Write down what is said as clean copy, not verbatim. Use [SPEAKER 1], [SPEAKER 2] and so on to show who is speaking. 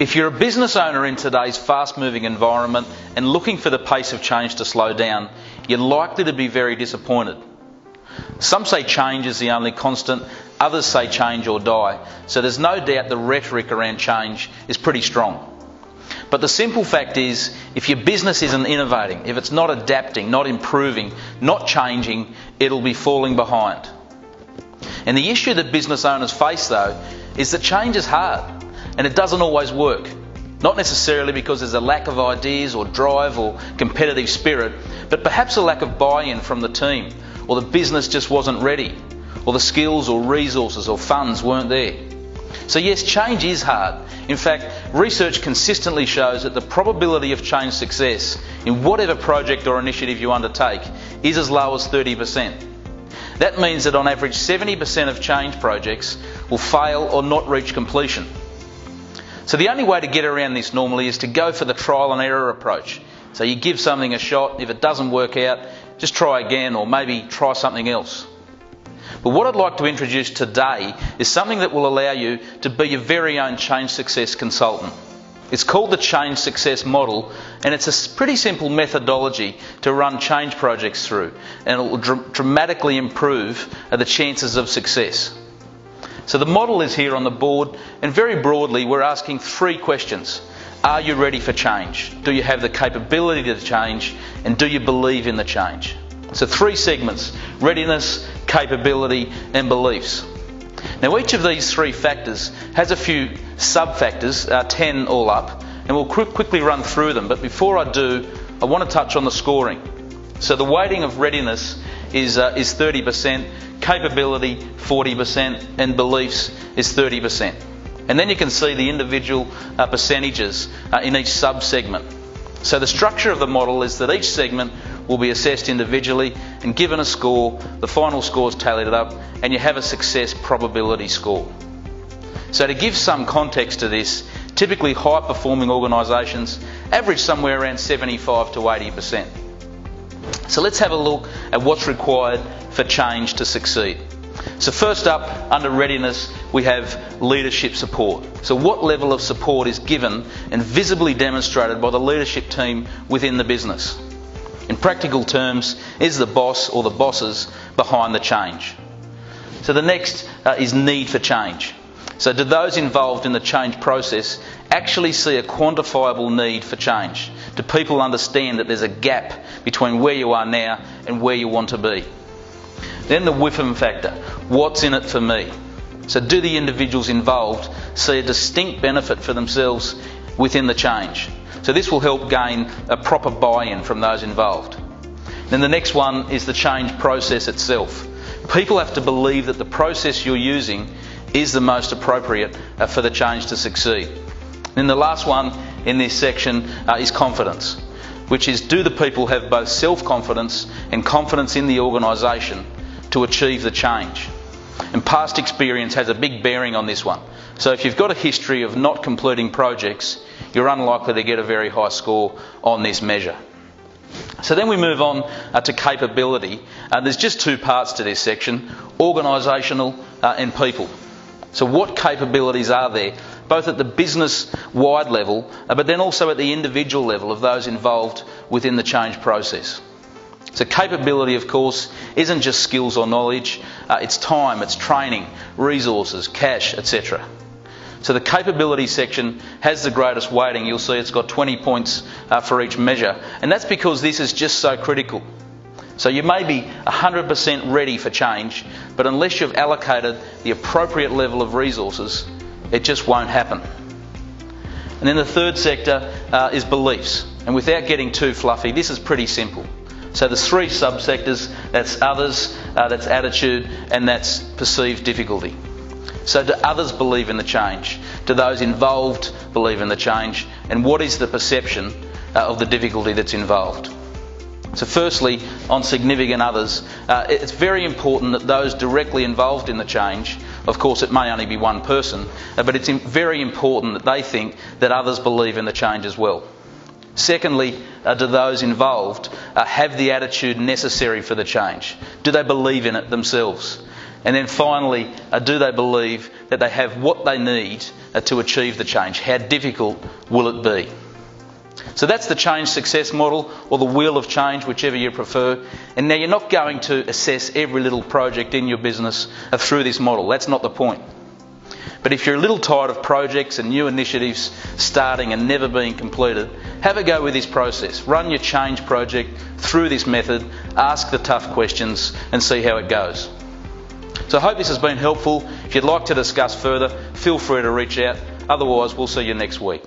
[SPEAKER 1] If you're a business owner in today's fast-moving environment and looking for the pace of change to slow down, you're likely to be very disappointed. Some say change is the only constant, others say change or die, so there's no doubt the rhetoric around change is pretty strong. But the simple fact is, if your business isn't innovating, if it's not adapting, not improving, not changing, it'll be falling behind. And the issue that business owners face, though, is that change is hard and it doesn't always work. Not necessarily because there's a lack of ideas or drive or competitive spirit, but perhaps a lack of buy-in from the team, or the business just wasn't ready, or the skills or resources or funds weren't there. So yes, change is hard. In fact, research consistently shows that the probability of change success in whatever project or initiative you undertake is as low as 30%. That means that on average 70% of change projects will fail or not reach completion. So the only way to get around this normally is to go for the trial and error approach. So you give something a shot, if it doesn't work out, just try again or maybe try something else. But what I'd like to introduce today is something that will allow you to be your very own change success consultant. It's called the Change Success Model, and it's a pretty simple methodology to run change projects through, and it will dramatically improve the chances of success. So the model is here on the board, and very broadly we're asking 3 questions. Are you ready for change? Do you have the capability to change? And do you believe in the change? So 3 segments: readiness, capability and beliefs. Now each of these 3 factors has a few sub-factors, 10 all up, and we'll quickly run through them. But before I do, I want to touch on the scoring. So the weighting of readiness is 30%, capability 40% and beliefs is 30%. And then you can see the individual percentages in each sub-segment. So the structure of the model is that each segment will be assessed individually and given a score. The final score is tallied up and you have a success probability score. So to give some context to this, typically high performing organisations average somewhere around 75 to 80%. So let's have a look at what's required for change to succeed. So first up, under readiness, we have leadership support. So what level of support is given and visibly demonstrated by the leadership team within the business? In practical terms, is the boss or the bosses behind the change? So the next is need for change. So do those involved in the change process actually see a quantifiable need for change? Do people understand that there's a gap between where you are now and where you want to be? Then the WIFM factor. What's in it for me? So do the individuals involved see a distinct benefit for themselves within the change? So this will help gain a proper buy-in from those involved. Then the next one is the change process itself. People have to believe that the process you're using is the most appropriate for the change to succeed. Then the last one in this section is confidence, which is, do the people have both self-confidence and confidence in the organisation to achieve the change? And past experience has a big bearing on this one. So if you've got a history of not completing projects, you're unlikely to get a very high score on this measure. So then we move on to capability. There's just 2 parts to this section: organisational and people. So what capabilities are there, both at the business-wide level, but then also at the individual level of those involved within the change process? So capability, of course, isn't just skills or knowledge, it's time, it's training, resources, cash, etc. So the capability section has the greatest weighting. You'll see it's got 20 points for each measure, and that's because this is just so critical. So you may be 100% ready for change, but unless you've allocated the appropriate level of resources, it just won't happen. And then the third sector is beliefs. And without getting too fluffy, this is pretty simple. So there's 3 subsectors: that's others, that's attitude, and that's perceived difficulty. So do others believe in the change? Do those involved believe in the change? And what is the perception of the difficulty that's involved? So firstly, on significant others, it's very important that those directly involved in the change, of course it may only be one person, but it's very important that they think that others believe in the change as well. Secondly, do those involved have the attitude necessary for the change? Do they believe in it themselves? And then finally, do they believe that they have what they need to achieve the change? How difficult will it be? So that's the change success model, or the wheel of change, whichever you prefer. And now you're not going to assess every little project in your business through this model. That's not the point. But if you're a little tired of projects and new initiatives starting and never being completed, have a go with this process. Run your change project through this method, ask the tough questions and see how it goes. So I hope this has been helpful. If you'd like to discuss further, feel free to reach out. Otherwise, we'll see you next week.